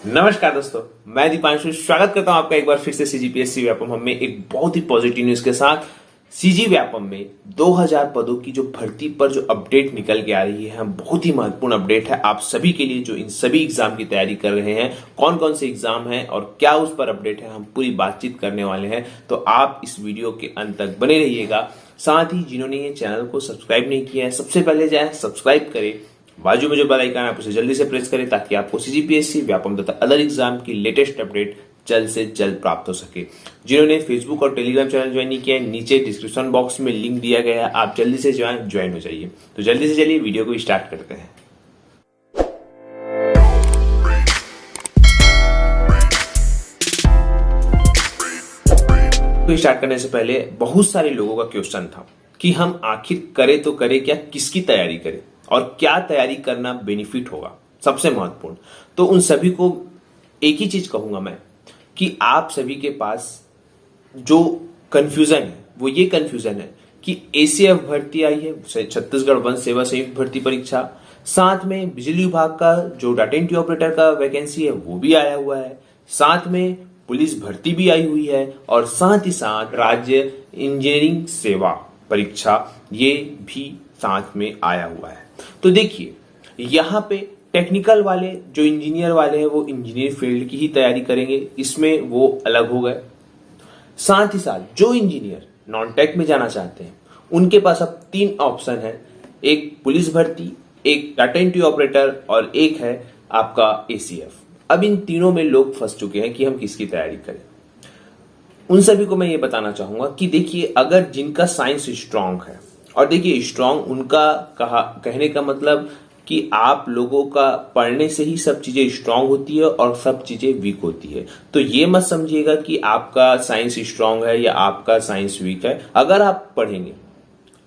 नमस्कार दोस्तों, मैं दीपांशु स्वागत करता हूं आपका एक बार फिर से सीजीपीएससी व्यापम में एक बहुत ही पॉजिटिव न्यूज के साथ। सीजी व्यापम में 2000 पदों की जो भर्ती पर जो अपडेट निकल के आ रही है, बहुत ही महत्वपूर्ण अपडेट है आप सभी के लिए जो इन सभी एग्जाम की तैयारी कर रहे हैं। कौन कौन से एग्जाम है और क्या उस पर अपडेट है, हम पूरी बातचीत करने वाले हैं। तो आप इस वीडियो के अंत तक बने रहिएगा। साथ ही जिन्होंने ये चैनल को सब्सक्राइब नहीं किया है, सबसे पहले जाए सब्सक्राइब करें, बाजू में जो बेल आइकन है आप उसे जल्दी से प्रेस करें ताकि आपको सीजीपीएससी व्यापम तथा अदर एग्जाम की लेटेस्ट अपडेट जल्द से जल्द प्राप्त हो सके। जिन्होंने फेसबुक और टेलीग्राम चैनल ज्वाइन नहीं किया है, नीचे डिस्क्रिप्शन बॉक्स में लिंक दिया गया है, आप जल्दी से ज्वाइन हो जाइए। तो जल्दी से चलिए वीडियो को स्टार्ट करते हैं। तो स्टार्ट करने से पहले बहुत सारे लोगों का क्वेश्चन था कि हम आखिर करें तो करें क्या, किसकी तैयारी करें और क्या तैयारी करना बेनिफिट होगा सबसे महत्वपूर्ण। तो उन सभी को एक ही चीज कहूंगा मैं कि आप सभी के पास जो कंफ्यूजन है वो ये कंफ्यूजन है कि एसीएफ भर्ती आई है, छत्तीसगढ़ वन सेवा संयुक्त भर्ती परीक्षा, साथ में बिजली विभाग का जो डाटा एंट्री ऑपरेटर का वैकेंसी है वो भी आया हुआ है, साथ में पुलिस भर्ती भी आई हुई है और साथ ही साथ राज्य इंजीनियरिंग सेवा परीक्षा ये भी साथ में आया हुआ है। तो देखिए यहाँ पे टेक्निकल वाले जो इंजीनियर वाले हैं वो इंजीनियर फील्ड की ही तैयारी करेंगे, इसमें वो अलग हो गए। साथ ही साथ जो इंजीनियर नॉन टेक में जाना चाहते हैं उनके पास अब 3 ऑप्शन है, एक पुलिस भर्ती, एक डाटा एंट्री ऑपरेटर और एक है आपका एसीएफ। अब इन तीनों में लोग फंस चुके हैं कि हम किसकी तैयारी करें। उन सभी को मैं ये बताना चाहूंगा कि देखिए अगर जिनका साइंस स्ट्रांग है, और देखिए स्ट्रांग उनका कहने का मतलब कि आप लोगों का पढ़ने से ही सब चीजें स्ट्रांग होती है और सब चीजें वीक होती है। तो ये मत समझिएगा कि आपका साइंस स्ट्रांग है या आपका साइंस वीक है। अगर आप पढ़ेंगे,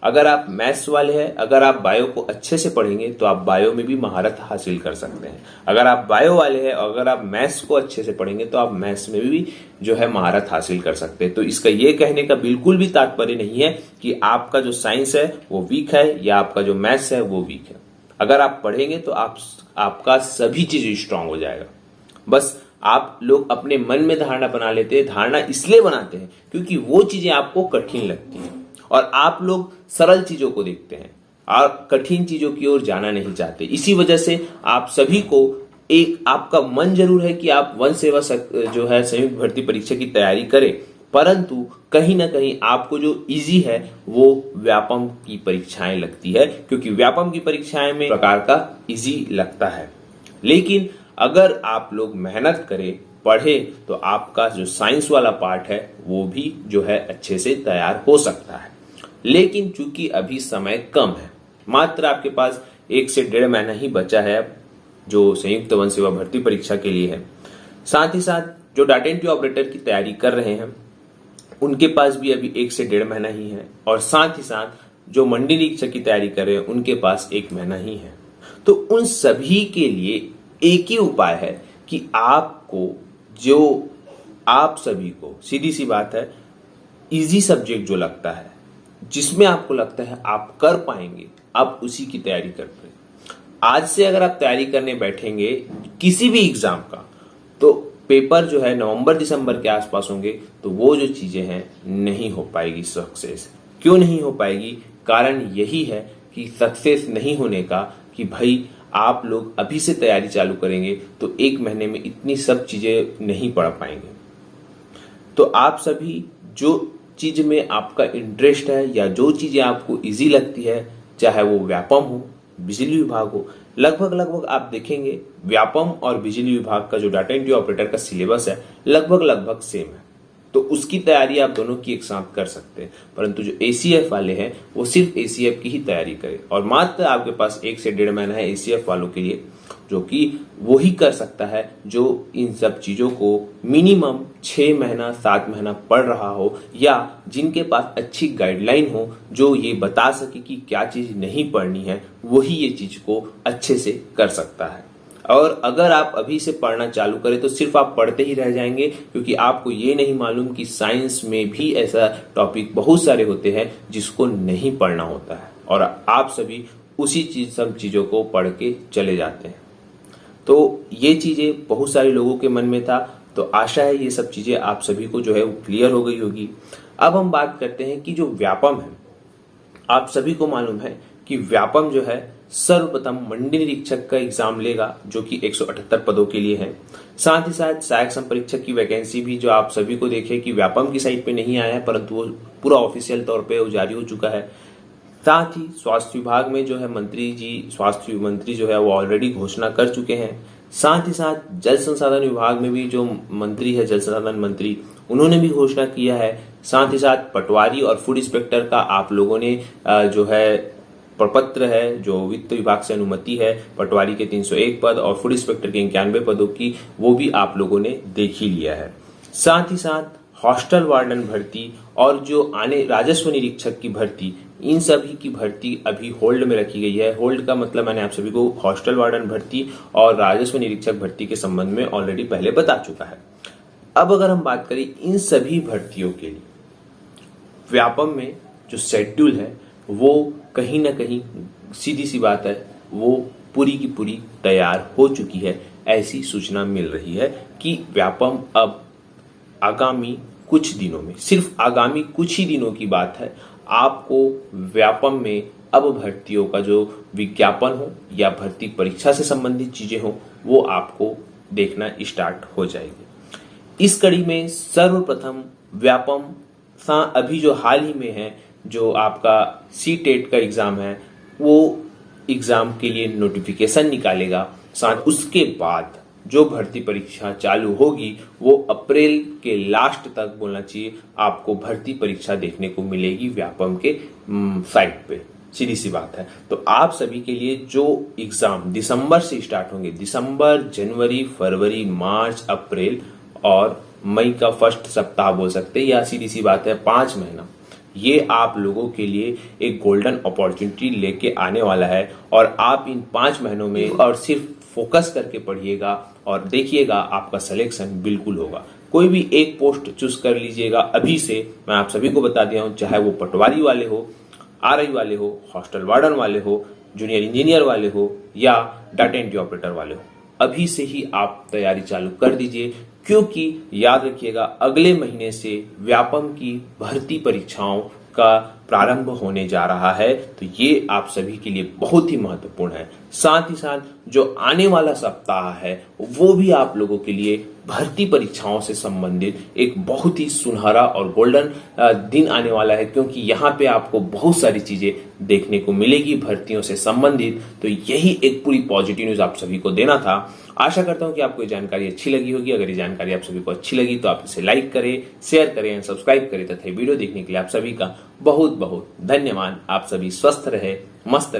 अगर आप मैथ्स वाले हैं, अगर आप बायो को अच्छे से पढ़ेंगे तो आप बायो में भी महारत हासिल कर सकते हैं। अगर आप बायो वाले हैं और अगर आप मैथ्स को अच्छे से पढ़ेंगे तो आप मैथ्स में भी जो है महारत हासिल कर सकते हैं। तो इसका ये कहने का बिल्कुल भी तात्पर्य नहीं है कि आपका जो साइंस है वो वीक है या आपका जो मैथ्स है वो वीक है। अगर आप पढ़ेंगे तो आपका सभी चीज स्ट्रांग हो जाएगा। बस आप लोग अपने मन में धारणा बना लेते हैं, धारणा इसलिए बनाते हैं क्योंकि वो चीजें आपको कठिन लगती हैं और आप लोग सरल चीजों को देखते हैं और कठिन चीजों की ओर जाना नहीं चाहते। इसी वजह से आप सभी को एक आपका मन जरूर है कि आप वन सेवा जो है संयुक्त भर्ती परीक्षा की तैयारी करें, परंतु कहीं ना कहीं आपको जो इजी है वो व्यापम की परीक्षाएं लगती है, क्योंकि व्यापम की परीक्षाएं में प्रकार का इजी लगता है। लेकिन अगर आप लोग मेहनत करें, पढ़े, तो आपका जो साइंस वाला पार्ट है वो भी जो है अच्छे से तैयार हो सकता है। लेकिन चूंकि अभी समय कम है, मात्र आपके पास 1 से 1.5 महीना ही बचा है जो संयुक्त वन सेवा भर्ती परीक्षा के लिए है। साथ ही साथ जो डाटा एंट्री ऑपरेटर की तैयारी कर रहे हैं उनके पास भी अभी 1 से 1.5 महीना ही है और साथ ही साथ जो मंडी निरीक्षक की तैयारी कर रहे हैं उनके पास 1 महीना ही है। तो उन सभी के लिए एक ही उपाय है कि आप सभी को सीधी सी बात है, इजी सब्जेक्ट जो लगता है, जिसमें आपको लगता है आप कर पाएंगे, आप उसी की तैयारी करते हैं। आज से अगर आप तैयारी करने बैठेंगे किसी भी एग्जाम का तो पेपर जो है नवंबर दिसंबर के आसपास होंगे, तो वो जो चीजें हैं नहीं हो पाएगी सक्सेस। क्यों नहीं हो पाएगी? कारण यही है कि सक्सेस नहीं होने का कि भाई आप लोग अभी से तैयारी चालू करेंगे तो 1 महीने में इतनी सब चीजें नहीं पढ़ पाएंगे। तो आप सभी जो चीज में आपका इंटरेस्ट है या जो चीजें आपको इजी लगती है, चाहे वो व्यापम हो, बिजली विभाग हो, लगभग आप देखेंगे व्यापम और बिजली विभाग का जो डाटा एंट्री ऑपरेटर का सिलेबस है लगभग सेम है। तो उसकी तैयारी आप दोनों की एक साथ कर सकते हैं। परंतु जो एसीएफ वाले हैं वो सिर्फ एसीएफ की ही तैयारी करें और मात्र आपके पास 1 से 1.5 महीना है एसीएफ वालों के लिए, जो कि वो ही कर सकता है जो इन सब चीजों को मिनिमम 6 महीना 7 महीना पढ़ रहा हो या जिनके पास अच्छी गाइडलाइन हो जो ये बता सके कि क्या चीज नहीं पढ़नी है, वही ये चीज को अच्छे से कर सकता है। और अगर आप अभी से पढ़ना चालू करें तो सिर्फ आप पढ़ते ही रह जाएंगे, क्योंकि आपको ये नहीं मालूम कि साइंस में भी ऐसा टॉपिक बहुत सारे होते हैं जिसको नहीं पढ़ना होता है और आप सभी उसी सब चीजों को पढ़ के चले जाते हैं। तो ये चीजें बहुत सारे लोगों के मन में था, तो आशा है ये सब चीजें आप सभी को जो है वो क्लियर हो गई होगी। अब हम बात करते हैं कि जो व्यापम है, आप सभी को मालूम है कि व्यापम जो है सर्वप्रथम मंडी निरीक्षक का एग्जाम लेगा, जो कि 178 पदों के लिए है। साथ ही साथ सहायक संपरीक्षक की वैकेंसी भी जो आप सभी को देखे कि व्यापम की साइट पे नहीं आया है, परंतु वो पूरा ऑफिशियल तौर पे जारी हो चुका है। साथ ही स्वास्थ्य विभाग में जो है स्वास्थ्य मंत्री जो है वो ऑलरेडी घोषणा कर चुके हैं। साथ ही साथ जल संसाधन विभाग में भी जो मंत्री है, जल संसाधन मंत्री, उन्होंने भी घोषणा किया है। साथ ही साथ पटवारी और फूड इंस्पेक्टर का आप लोगों ने जो है प्रपत्र है, जो वित्त विभाग से अनुमति है, पटवारी के 301 पद और फूड इंस्पेक्टर के 91 पदों की, वो भी आप लोगों ने देख ही लिया है। साथ ही साथ हॉस्टल वार्डन भर्ती और जो आने राजस्व निरीक्षक की भर्ती, इन सभी की भर्ती अभी होल्ड में रखी गई है। होल्ड का मतलब मैंने आप सभी को हॉस्टल वार्डन भर्ती और राजस्व निरीक्षक भर्ती के संबंध में ऑलरेडी पहले बता चुका है। अब अगर हम बात करें इन सभी भर्तियों के लिए, व्यापम में जो शेड्यूल है वो कहीं ना कहीं, सीधी सी बात है, वो पूरी की पूरी तैयार हो चुकी है। ऐसी सूचना मिल रही है कि व्यापम अब आगामी कुछ दिनों में, सिर्फ आगामी कुछ ही दिनों की बात है, आपको व्यापम में अब भर्तियों का जो विज्ञापन हो या भर्ती परीक्षा से संबंधित चीजें हो, वो आपको देखना स्टार्ट हो जाएगी। इस कड़ी में सर्वप्रथम व्यापम अभी जो हाल ही में है, जो आपका सी-टेट का एग्जाम है, वो एग्जाम के लिए नोटिफिकेशन निकालेगा। साथ उसके बाद जो भर्ती परीक्षा चालू होगी वो अप्रैल के लास्ट तक, बोलना चाहिए, आपको भर्ती परीक्षा देखने को मिलेगी व्यापम के साइट पे। सीधी सी बात है। तो आप सभी के लिए जो एग्जाम दिसंबर से स्टार्ट होंगे, दिसंबर, जनवरी, फरवरी, मार्च, अप्रैल और मई का फर्स्ट सप्ताह बोल सकते हैं, या सीधी सी बात है 5 महीना, ये आप लोगों के लिए एक गोल्डन अपॉर्चुनिटी लेके आने वाला है। और आप इन 5 महीनों में और सिर्फ फोकस करके पढ़िएगा और देखिएगा, आपका सिलेक्शन बिल्कुल होगा। कोई भी एक पोस्ट चूज कर लीजिएगा अभी से, मैं आप सभी को बता दिया हूं, चाहे वो पटवारी वाले हो, आरआई वाले हो, हॉस्टल वार्डन वाले हो, जूनियर इंजीनियर वाले हो या डाटा एंट्री ऑपरेटर वाले हो, अभी से ही आप तैयारी चालू कर दीजिए। क्योंकि याद रखिएगा, अगले महीने से व्यापम की भर्ती परीक्षाओं का प्रारंभ होने जा रहा है, तो ये आप सभी के लिए बहुत ही महत्वपूर्ण है। साथ ही साथ जो आने वाला सप्ताह है वो भी आप लोगों के लिए भर्ती परीक्षाओं से संबंधित एक बहुत ही सुनहरा और गोल्डन दिन आने वाला है, क्योंकि यहाँ पे आपको बहुत सारी चीजें देखने को मिलेगी भर्तियों से संबंधित। तो यही एक पूरी पॉजिटिव न्यूज आप सभी को देना था। आशा करता हूं कि आपको ये जानकारी अच्छी लगी होगी। अगर ये जानकारी आप सभी को अच्छी लगी तो आप इसे लाइक करें, शेयर करें एंड सब्सक्राइब करें, तथा वीडियो देखने के लिए आप सभी का बहुत बहुत धन्यवाद। आप सभी स्वस्थ रहे, मस्त रहे।